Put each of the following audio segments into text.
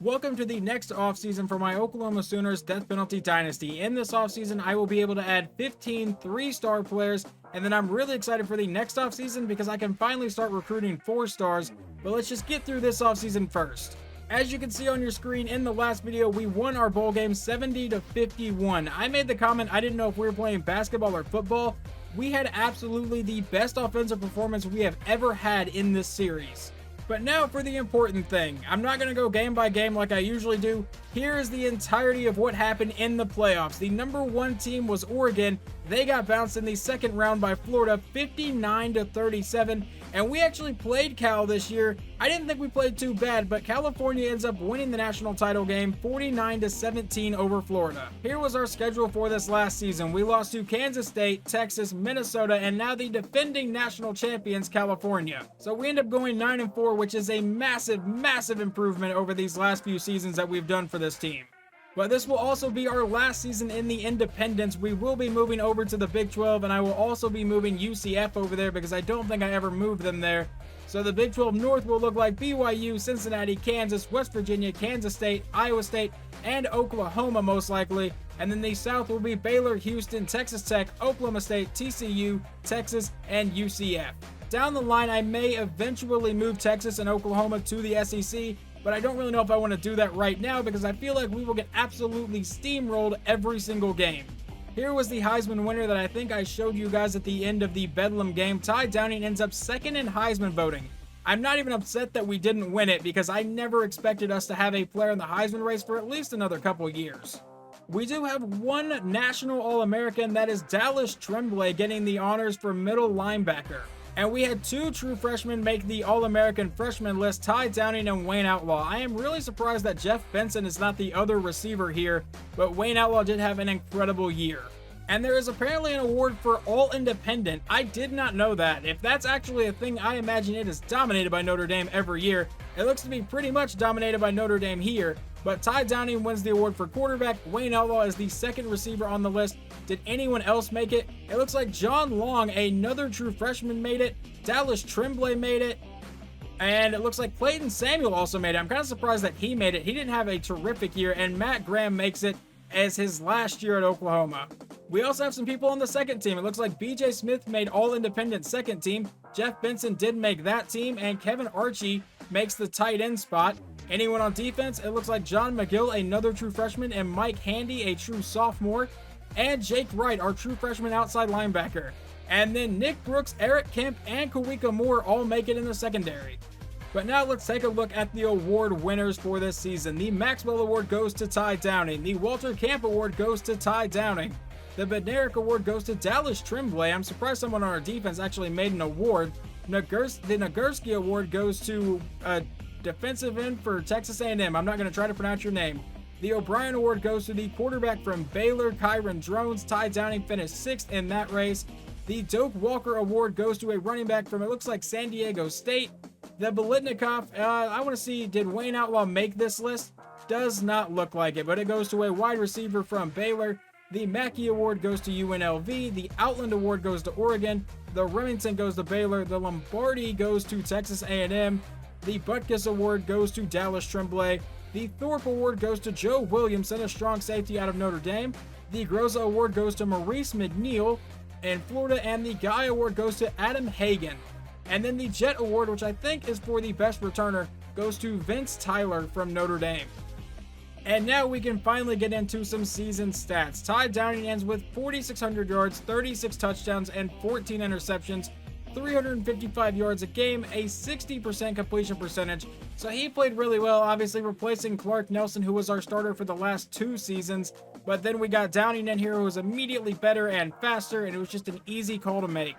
Welcome to the next offseason for my Oklahoma Sooners Death Penalty Dynasty. In this offseason, I will be able to add 15 3-star players, and then I'm really excited for the next offseason because I can finally start recruiting 4-stars, but let's just get through this offseason first. As you can see on your screen, in the last video, we won our bowl game 70-51. I made the comment I didn't know if we were playing basketball or football. We had absolutely the best offensive performance we have ever had in this series. But now for the important thing. I'm not going to go game by game like I usually do. Here is the entirety of what happened in the playoffs. The number 1 team was Oregon. They got bounced in the second round by Florida 59-37. And we actually played Cal this year. I didn't think we played too bad, but California ends up winning the national title game 49-17 over Florida. Here was our schedule for this last season. We lost to Kansas State, Texas, Minnesota, and now the defending national champions, California. So we end up going 9-4, which is a massive, massive improvement over these last few seasons that we've done for this team. But this will also be our last season in the Independents. We will be moving over to the Big 12, and I will also be moving UCF over there because I don't think I ever moved them there. So the Big 12 North will look like BYU, Cincinnati, Kansas, West Virginia, Kansas State, Iowa State, and Oklahoma most likely. And then the South will be Baylor, Houston, Texas Tech, Oklahoma State, TCU, Texas, and UCF. Down the line, I may eventually move Texas and Oklahoma to the SEC, but I don't really know if I want to do that right now because I feel like we will get absolutely steamrolled every single game. Here was the Heisman winner that I think I showed you guys at the end of the Bedlam game. Ty Downing ends up second in Heisman voting. I'm not even upset that we didn't win it because I never expected us to have a player in the Heisman race for at least another couple years. We do have one National All-American, that is Dallas Tremblay, getting the honors for middle linebacker. And we had 2 true freshmen make the All-American freshman list, Ty Downing and Wayne Outlaw. I am really surprised that Jeff Benson is not the other receiver here, but Wayne Outlaw did have an incredible year. And there is apparently an award for All-Independent. I did not know that. If that's actually a thing, I imagine it is dominated by Notre Dame every year. It looks to be pretty much dominated by Notre Dame here, but Ty Downing wins the award for quarterback. Wayne Outlaw is the second receiver on the list. Did anyone else make it? It looks like John Long, another true freshman, made it. Dallas Tremblay made it. And it looks like Clayton Samuel also made it. I'm kind of surprised that he made it. He didn't have a terrific year, and Matt Graham makes it as his last year at Oklahoma. We also have some people on the second team. It looks like BJ Smith made All-Independent second team. Jeff Benson did make that team, and Kevin Archie makes the tight end spot. Anyone on defense? It looks like John McGill, another true freshman, and Mike Handy, a true sophomore, and Jake Wright, our true freshman outside linebacker. And then Nick Brooks, Eric Kemp, and Kawika Moore all make it in the secondary. But now let's take a look at the award winners for this season. The Maxwell Award goes to Ty Downing. The Walter Camp Award goes to Ty Downing. The Bednarik Award goes to Dallas Tremblay. I'm surprised someone on our defense actually made an award. The Nagurski Award goes to defensive end for Texas A&M. I'm not going to try to pronounce your name. The O'Brien Award goes to the quarterback from Baylor, Kyron Drones. Ty Downing finished 6th in that race. The Doak Walker Award goes to a running back from, it looks like, San Diego State. The Bolitnikoff, I want to see, did Wayne Outlaw make this list? Does not look like it, but it goes to a wide receiver from Baylor. The Mackey Award goes to UNLV. The Outland Award goes to Oregon. The Remington goes to Baylor. The Lombardi goes to Texas A&M. The Butkus Award goes to Dallas Tremblay. The Thorpe Award goes to Joe Williamson, a strong safety out of Notre Dame. The Groza Award goes to Maurice McNeil in Florida, and the Guy Award goes to Adam Hagan. And then the Jet Award, which I think is for the best returner, goes to Vince Tyler from Notre Dame. And now we can finally get into some season stats. Ty Downing ends with 4,600 yards, 36 touchdowns, and 14 interceptions, 355 yards a game, a 60% completion percentage. So he played really well, obviously replacing Clark Nelson, who was our starter for the last 2 seasons. But then we got Downing in here, who was immediately better and faster, and it was just an easy call to make.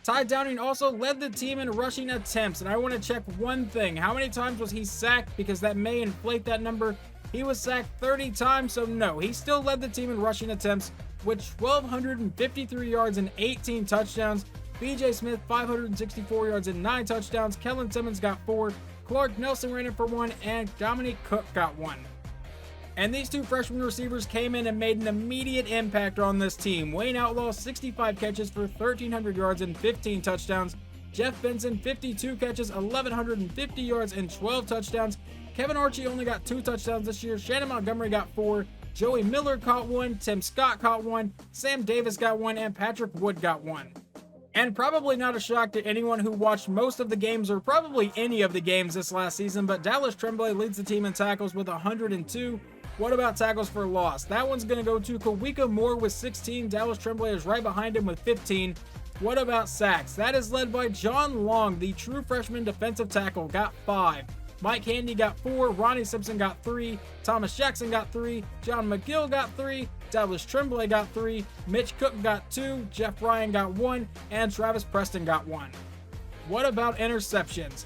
Ty Downing also led the team in rushing attempts, and I want to check one thing. How many times was he sacked? Because that may inflate that number. He was sacked 30 times, so no, he still led the team in rushing attempts with 1,253 yards and 18 touchdowns. BJ Smith, 564 yards and 9 touchdowns. Kellen Simmons got 4. Clark Nelson ran it for 1, and Dominique Cook got 1. And these 2 freshman receivers came in and made an immediate impact on this team. Wayne Outlaw, 65 catches for 1,300 yards and 15 touchdowns. Jeff Benson, 52 catches, 1,150 yards and 12 touchdowns. Kevin Archie only got 2 touchdowns this year. Shannon Montgomery got 4. Joey Miller caught 1. Tim Scott caught 1. Sam Davis got 1. And Patrick Wood got 1. And probably not a shock to anyone who watched most of the games or probably any of the games this last season, but Dallas Tremblay leads the team in tackles with 102. What about tackles for loss? That one's going to go to Kawika Moore with 16. Dallas Tremblay is right behind him with 15. What about sacks? That is led by John Long, the true freshman defensive tackle, got 5. Mike Handy got 4. Ronnie Simpson got 3. Thomas Jackson got 3. John McGill got 3. Dallas Tremblay got 3. Mitch Cook got 2. Jeff Ryan got 1. And Travis Preston got 1. What about interceptions?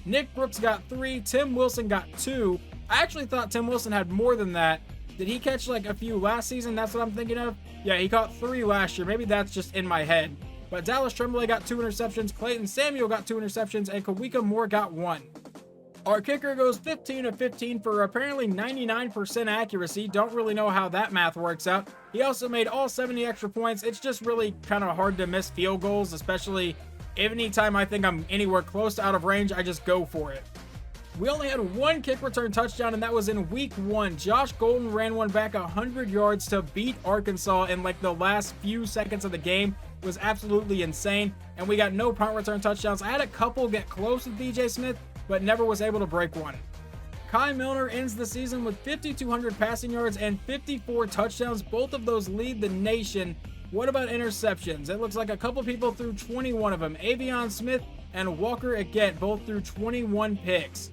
Nick Brooks got 3. Tim Wilson got 2. I actually thought Tim Wilson had more than that. Did he catch like a few last season? That's what I'm thinking of. Yeah, he caught 3 last year. Maybe that's just in my head. But Dallas Tremblay got 2 interceptions. Clayton Samuel got 2 interceptions. And Kawika Moore got 1. Our kicker goes 15 of 15 for apparently 99% accuracy. Don't really know how that math works out. He also made all 70 extra points. It's just really kind of hard to miss field goals, especially anytime I think I'm anywhere close to out of range, I just go for it. We only had 1 kick return touchdown, and that was in week 1. Josh Golden ran one back 100 yards to beat Arkansas in like the last few seconds of the game. It was absolutely insane, and we got no punt return touchdowns. I had a couple get close with DJ Smith, but never was able to break one. Kai Milner ends the season with 5,200 passing yards and 54 touchdowns. Both of those lead the nation. What about interceptions? It looks like a couple people threw 21 of them. Avion Smith and Walker Agette both threw 21 picks.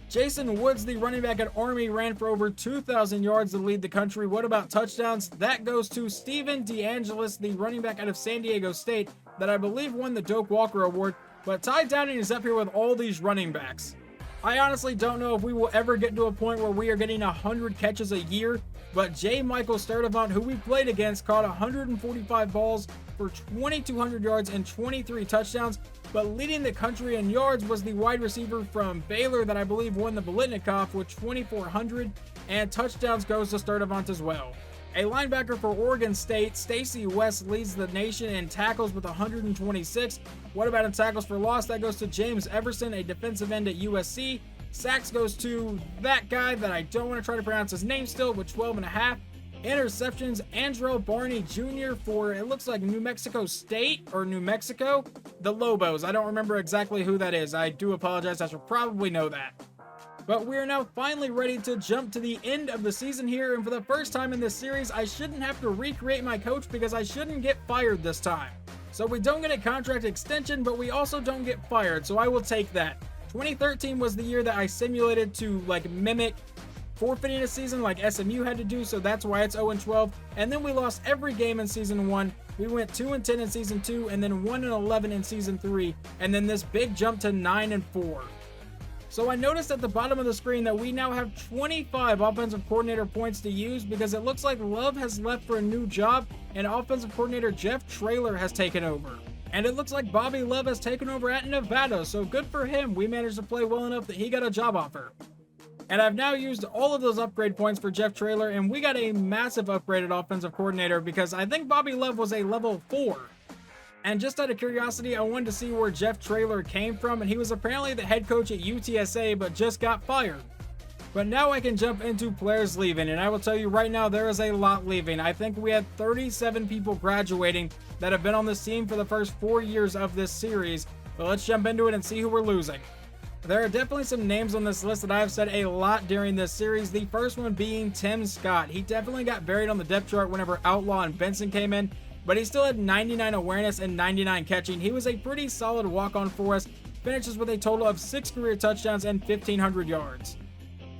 Jason Woods, the running back at Army, ran for over 2,000 yards to lead the country. What about touchdowns? That goes to Steven DeAngelis, the running back out of San Diego State, that I believe won the Doak Walker Award. But Ty Downing is up here with all these running backs. I honestly don't know if we will ever get to a point where we are getting 100 catches a year, but J. Michael Sturdivant, who we played against, caught 145 balls for 2,200 yards and 23 touchdowns, but leading the country in yards was the wide receiver from Baylor that I believe won the Biletnikoff with 2,400, and touchdowns goes to Sturdivant as well. A linebacker for Oregon State, Stacey West, leads the nation in tackles with 126. What about in tackles for loss? That goes to James Everson, a defensive end at USC. Sacks goes to that guy that I don't want to try to pronounce his name still with 12.5. Interceptions, Andrell Barney Jr. for, it looks like New Mexico State or New Mexico. The Lobos. I don't remember exactly who that is. I do apologize. I should probably know that. But we are now finally ready to jump to the end of the season here, and for the first time in this series, I shouldn't have to recreate my coach because I shouldn't get fired this time. So we don't get a contract extension, but we also don't get fired, so I will take that. 2013 was the year that I simulated to mimic forfeiting a season like SMU had to do, so that's why it's 0-12. And then we lost every game in season 1. We went 2-10 in season 2, and then 1-11 in season 3, and then this big jump to 9-4. So I noticed at the bottom of the screen that we now have 25 offensive coordinator points to use because it looks like Love has left for a new job and offensive coordinator Jeff Traylor has taken over. And it looks like Bobby Love has taken over at Nevada, so good for him. We managed to play well enough that he got a job offer. And I've now used all of those upgrade points for Jeff Traylor, and we got a massive upgraded offensive coordinator because I think Bobby Love was a level 4. And just out of curiosity, I wanted to see where Jeff Traylor came from, and he was apparently the head coach at UTSA, but just got fired. But now I can jump into players leaving, and I will tell you right now, there is a lot leaving. I think we had 37 people graduating that have been on this team for the first 4 years of this series, but let's jump into it and see who we're losing. There are definitely some names on this list that I have said a lot during this series, the first one being Tim Scott. He definitely got buried on the depth chart whenever Outlaw and Benson came in, but he still had 99 awareness and 99 catching. He was a pretty solid walk-on for us, finishes with a total of 6 career touchdowns and 1,500 yards.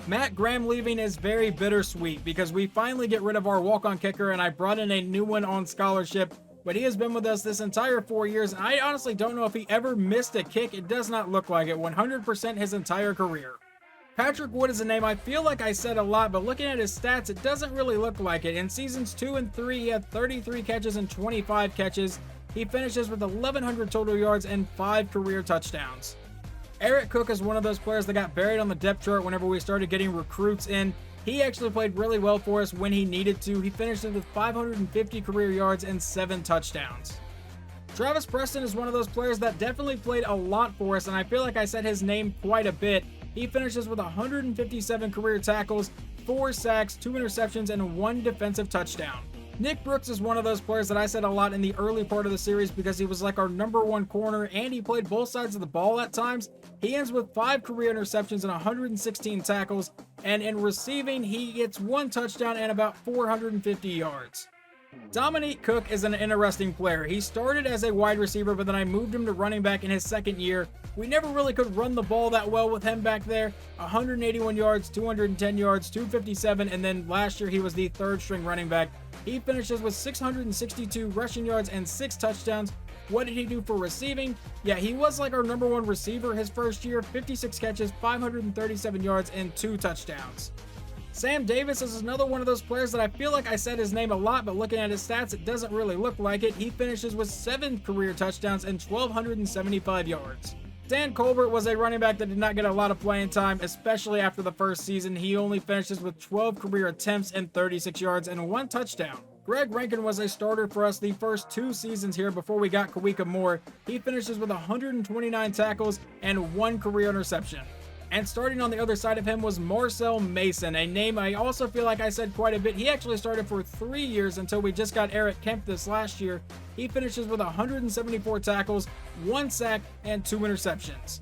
Matt Graham leaving is very bittersweet because we finally get rid of our walk-on kicker and I brought in a new one on scholarship, but he has been with us this entire 4 years, and I honestly don't know if he ever missed a kick. It does not look like it, 100% his entire career. Patrick Wood is a name I feel like I said a lot, but looking at his stats, it doesn't really look like it. In seasons 2 and 3, he had 33 catches and 25 catches. He finishes with 1,100 total yards and 5 career touchdowns. Eric Cook is one of those players that got buried on the depth chart whenever we started getting recruits in. He actually played really well for us when he needed to. He finished with 550 career yards and 7 touchdowns. Travis Preston is one of those players that definitely played a lot for us, and I feel like I said his name quite a bit, He finishes with 157 career tackles, 4 sacks, 2 interceptions, and 1 defensive touchdown. Nick Brooks is one of those players that I said a lot in the early part of the series because he was like our #1 corner and he played both sides of the ball at times. He ends with 5 career interceptions and 116 tackles, and in receiving, he gets 1 touchdown and about 450 yards. Dominique Cook is an interesting player. He started as a wide receiver, but then I moved him to running back in his second year. We never really could run the ball that well with him back there. 181 yards, 210 yards, 257, and then last year he was the 3rd string running back. He finishes with 662 rushing yards and 6 touchdowns. What did he do for receiving? Yeah, he was like our #1 receiver his first year, 56 catches, 537 yards, and 2 touchdowns. Sam Davis is another one of those players that I feel like I said his name a lot, but looking at his stats, it doesn't really look like it. He finishes with 7 career touchdowns and 1,275 yards. Dan Colbert was a running back that did not get a lot of playing time, especially after the first season. He only finishes with 12 career attempts and 36 yards and 1 touchdown. Greg Rankin was a starter for us the first 2 seasons here before we got Kawika Moore. He finishes with 129 tackles and 1 career interception. And starting on the other side of him was Marcel Mason, a name I also feel like I said quite a bit. He actually started for 3 years until we just got Eric Kemp this last year. He finishes with 174 tackles, 1 sack, and 2 interceptions.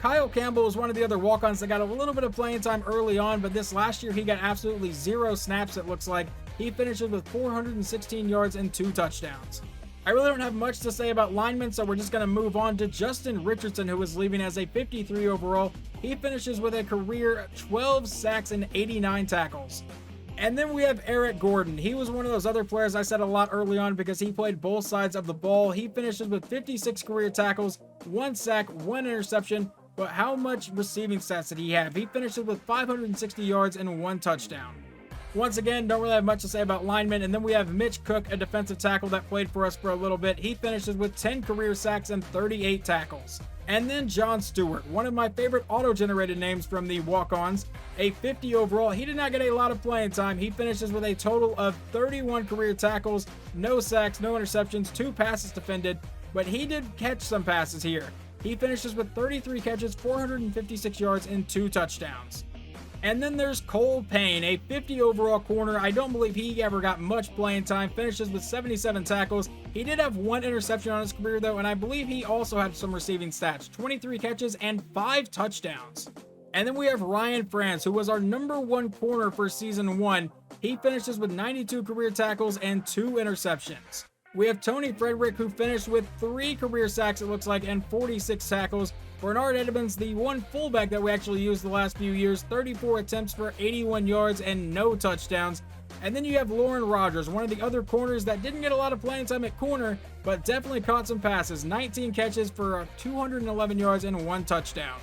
Kyle Campbell is one of the other walk-ons that got a little bit of playing time early on, but this last year he got absolutely 0 snaps, it looks like. He finishes with 416 yards and 2 touchdowns. I really don't have much to say about linemen, so we're just going to move on to Justin Richardson, who is leaving as a 53 overall. He finishes with a career 12 sacks and 89 tackles. And then we have Eric Gordon. He was one of those other players I said a lot early on because he played both sides of the ball. He finishes with 56 career tackles, 1 sack, 1 interception. But how much receiving stats did he have? He finishes with 560 yards and 1 touchdown. Once again, don't really have much to say about linemen. And then we have Mitch Cook, a defensive tackle that played for us for a little bit. He finishes with 10 career sacks and 38 tackles. And then Jon Stewart, one of my favorite auto-generated names from the walk-ons, a 50 overall. He did not get a lot of playing time. He finishes with a total of 31 career tackles, no sacks, no interceptions, 2 passes defended, but he did catch some passes here. He finishes with 33 catches, 456 yards, and 2 touchdowns. And then there's Cole Payne, a 50 overall corner. I don't believe he ever got much playing time. Finishes with 77 tackles. He did have 1 interception on his career though, and I believe he also had some receiving stats. 23 catches and 5 touchdowns. And then we have Ryan Franz, who was our #1 corner for season 1. He finishes with 92 career tackles and 2 interceptions. We have Tony Frederick, who finished with 3 career sacks, it looks like, and 46 tackles. Bernard Edmonds, the one fullback that we actually used the last few years, 34 attempts for 81 yards and no touchdowns. And then you have Lauren Rogers, one of the other corners that didn't get a lot of playing time at corner, but definitely caught some passes. 19 catches for 211 yards and 1 touchdown.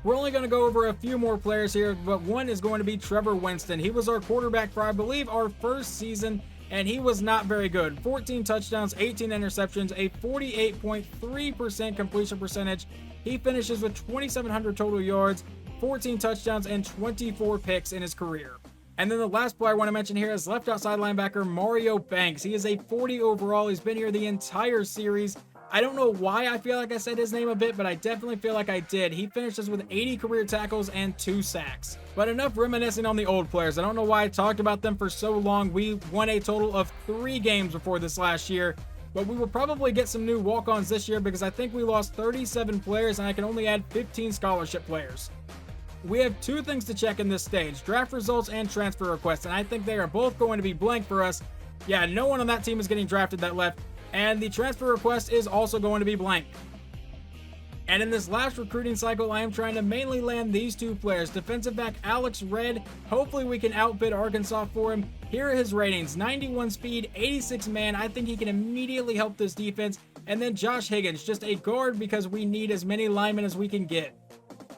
We're only going to go over a few more players here, but one is going to be Trevor Winston. He was our quarterback for, I believe, our first season, and he was not very good. 14 touchdowns, 18 interceptions, a 48.3% completion percentage. He finishes with 2,700 total yards, 14 touchdowns, and 24 picks in his career. And then the last player I want to mention here is left outside linebacker Mario Banks. He is a 40 overall. He's been here the entire series. I don't know why I feel like I said his name a bit, but I definitely feel like I did. He finishes with 80 career tackles and 2 sacks. But enough reminiscing on the old players. I don't know why I talked about them for so long. We won a total of 3 games before this last year, but we will probably get some new walk-ons this year because I think we lost 37 players and I can only add 15 scholarship players. We have 2 things to check in this stage, draft results and transfer requests, and I think they are both going to be blank for us. Yeah, no one on that team is getting drafted that left. And the transfer request is also going to be blank. And in this last recruiting cycle, I am trying to mainly land these 2 players. Defensive back Alex Red. Hopefully we can outbid Arkansas for him. Here are his ratings. 91 speed, 86 man. I think he can immediately help this defense. And then Josh Higgins, just a guard because we need as many linemen as we can get.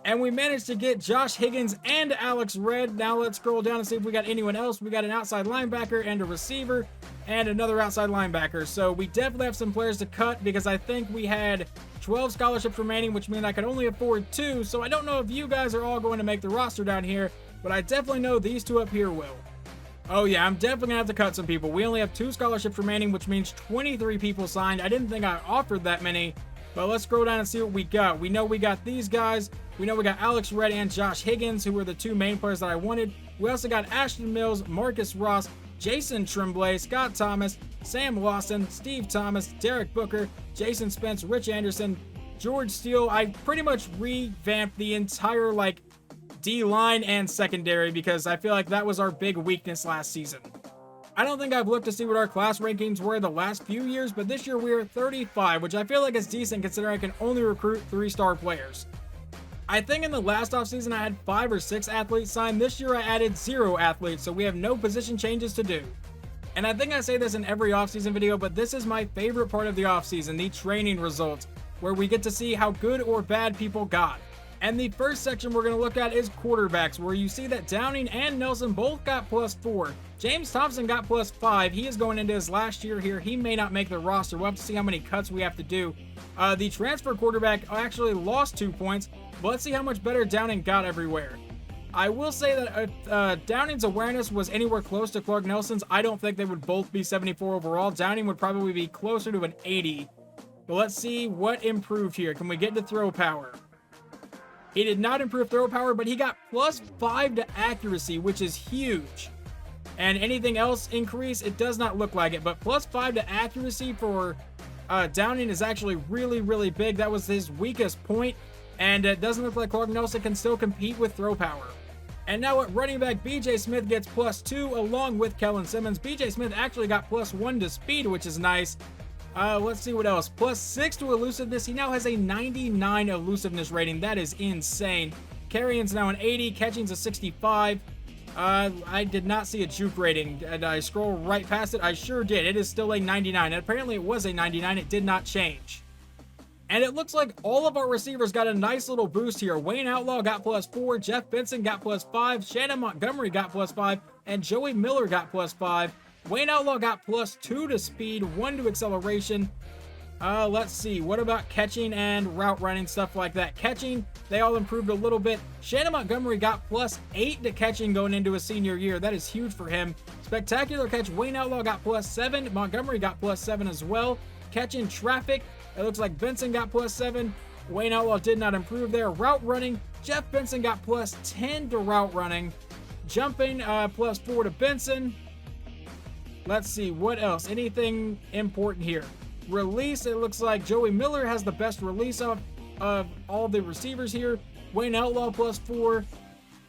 And we managed to get Josh Higgins and Alex Red. Now let's scroll down and see if we got anyone else. We got an outside linebacker and a receiver and another outside linebacker. So we definitely have some players to cut because I think we had 12 scholarships remaining, which means I could only afford 2. So I don't know if you guys are all going to make the roster down here, but I definitely know these 2 up here will. Oh yeah, I'm definitely going to have to cut some people. We only have 2 scholarships remaining, which means 23 people signed. I didn't think I offered that many. But let's scroll down and see what we got. We know we got these guys. We know we got Alex Red and Josh Higgins, who were the two main players that I wanted. We also got Ashton Mills, Marcus Ross, Jason Tremblay, Scott Thomas, Sam Lawson, Steve Thomas, Derek Booker, Jason Spence, Rich Anderson, George Steele. I pretty much revamped the entire D-line and secondary because I feel like that was our big weakness last season. I don't think I've looked to see what our class rankings were the last few years, but this year we are 35, which I feel like is decent considering I can only recruit 3-star players. I think in the last offseason I had 5 or 6 athletes signed. This year I added 0 athletes, so we have no position changes to do. And I think I say this in every offseason video, but this is my favorite part of the offseason, the training results, where we get to see how good or bad people got. And the first section we're going to look at is quarterbacks, where you see that Downing and Nelson both got +4. James Thompson got +5. He is going into his last year here. He may not make the roster. We'll have to see how many cuts we have to do. The transfer quarterback actually lost 2 points, but let's see how much better Downing got everywhere. I will say that if Downing's awareness was anywhere close to Clark Nelson's, I don't think they would both be 74 overall. Downing would probably be closer to an 80. But let's see what improved here. Can we get to throw power? He did not improve throw power, but he got +5 to accuracy, which is huge. And anything else increase, it does not look like it. But +5 to accuracy for Downing is actually really, really big. That was his weakest point. And it doesn't look like Clark Nelson can still compete with throw power. And now at running back, BJ Smith gets +2 along with Kellen Simmons. BJ Smith actually got +1 to speed, which is nice. Let's see what else. +6 to elusiveness. He now has a 99 elusiveness rating. That is insane. Carrying's now an 80. Catching's a 65. I did not see a juke rating. Did I scroll right past it? I sure did. It is still a 99. And apparently it was a 99. It did not change. And it looks like all of our receivers got a nice little boost here. Wayne Outlaw got +4. Jeff Benson got +5. Shannon Montgomery got +5. And Joey Miller got +5. Wayne Outlaw got +2 to speed, 1 to acceleration. Let's see. What about catching and route running, stuff like that? Catching, they all improved a little bit. Shannon Montgomery got +8 to catching going into his senior year. That is huge for him. Spectacular catch, Wayne Outlaw got +7. Montgomery got +7 as well. Catching traffic, it looks like Benson got +7. Wayne Outlaw did not improve there. Route running, Jeff Benson got +10 to route running. Jumping, +4 to Benson. Let's see, what else? Anything important here? Release, it looks like Joey Miller has the best release of all the receivers here. Wayne Outlaw +4.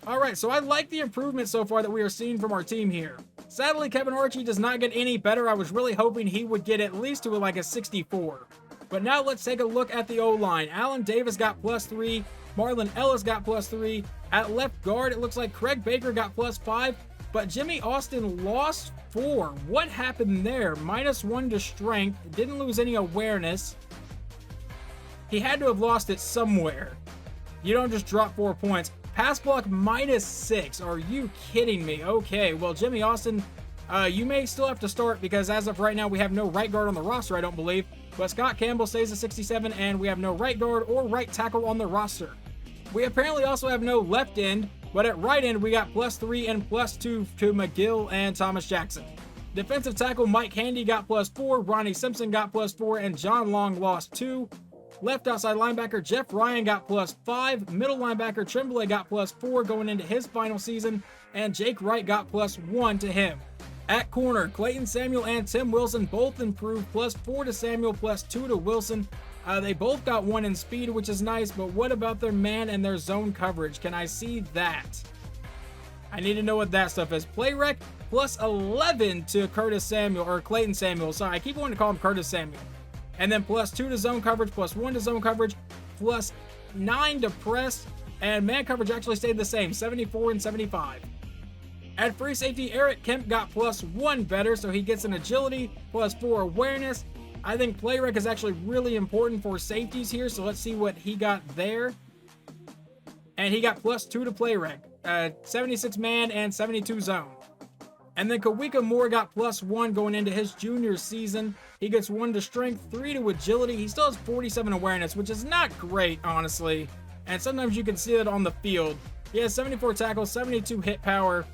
All right, so I like the improvement so far that we are seeing from our team here. Sadly, Kevin Archie does not get any better. I was really hoping he would get at least to a 64. But now let's take a look at the O-line. Alan Davis got +3. Marlon Ellis got +3. At left guard, it looks like Craig Baker got +5. But Jimmy Austin lost 4. What happened there? -1 to strength. Didn't lose any awareness. He had to have lost it somewhere. You don't just drop 4 points. Pass block -6. Are you kidding me? Okay, well, Jimmy Austin, you may still have to start because as of right now, we have no right guard on the roster, I don't believe. But Scott Campbell stays at 67, and we have no right guard or right tackle on the roster. We apparently also have no left end, but at right end, we got +3 and +2 to McGill and Thomas Jackson. Defensive tackle Mike Handy got +4, Ronnie Simpson got +4, and John Long lost 2. Left outside linebacker Jeff Ryan got +5. Middle linebacker Tremblay got +4 going into his final season, and Jake Wright got +1 to him. At corner, Clayton Samuel and Tim Wilson both improved, +4 to Samuel, +2 to Wilson. They both got 1 in speed, which is nice, but what about their man and their zone coverage? Can I see that? I need to know what that stuff is. Play rec, +11 to Curtis Samuel, or Clayton Samuel. Sorry, I keep wanting to call him Curtis Samuel. And then +2 to zone coverage, +1 to zone coverage, +9 to press, and man coverage actually stayed the same, 74 and 75. At free safety, Eric Kemp got +1 better, so he gets an agility, +4 awareness. I think play rec is actually really important for safeties here, so let's see what he got there. And he got +2 to play rec, 76 man and 72 zone. And then Kawika Moore got +1 going into his junior season. He gets 1 to strength, 3 to agility. He still has 47 awareness, which is not great, honestly. And sometimes you can see it on the field. He has 74 tackles, 72 hit power,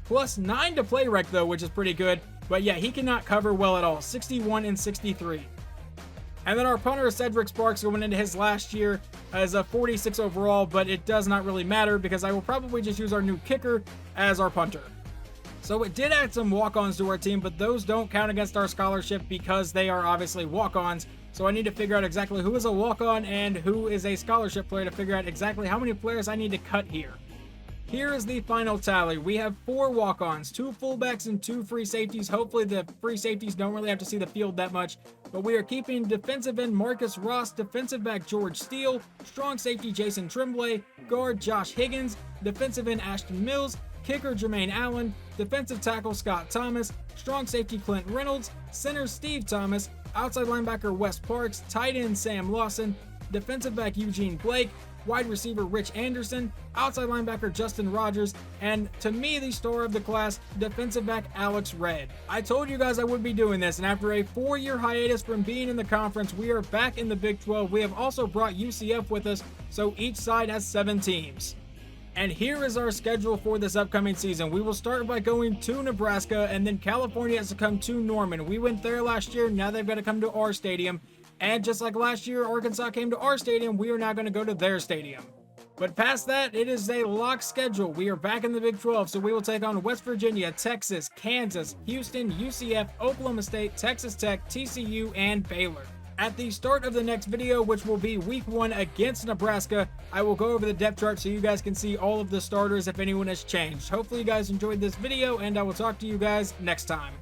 +9 to play rec though, which is pretty good. But yeah, he cannot cover well at all, 61 and 63. And then our punter Cedric Sparks going into his last year. as a 46 overall, but it does not really matter because I will probably just use our new kicker as our punter. So it did add some walk-ons to our team, but those don't count against our scholarship because they are obviously walk-ons. So I need to figure out exactly who is a walk-on and who is a scholarship player to figure out exactly how many players I need to cut here. Here is the final tally. We have 4 walk-ons, 2 fullbacks, and 2 free safeties. Hopefully the free safeties don't really have to see the field that much, but we are keeping defensive end Marcus Ross, defensive back George Steele, strong safety Jason Tremblay, guard Josh Higgins, defensive end Ashton Mills, kicker Jermaine Allen, defensive tackle Scott Thomas, strong safety Clint Reynolds, center Steve Thomas, outside linebacker Wes Parks, tight end Sam Lawson, defensive back Eugene Blake, wide receiver Rich Anderson, outside linebacker Justin Rogers, and to me the star of the class, defensive back Alex Red. I told you guys I would be doing this, and after a 4-year hiatus from being in the conference, we are back in the Big 12. We have also brought UCF with us, so each side has 7 teams. And here is our schedule for this upcoming season. We will start by going to Nebraska, and then California has to come to Norman. We went there last year, now they've got to come to our stadium. And just like last year, Arkansas came to our stadium, we are now going to go to their stadium. But past that, it is a locked schedule. We are back in the Big 12, so we will take on West Virginia, Texas, Kansas, Houston, UCF, Oklahoma State, Texas Tech, TCU, and Baylor. At the start of the next video, which will be week 1 against Nebraska, I will go over the depth chart so you guys can see all of the starters if anyone has changed. Hopefully you guys enjoyed this video, and I will talk to you guys next time.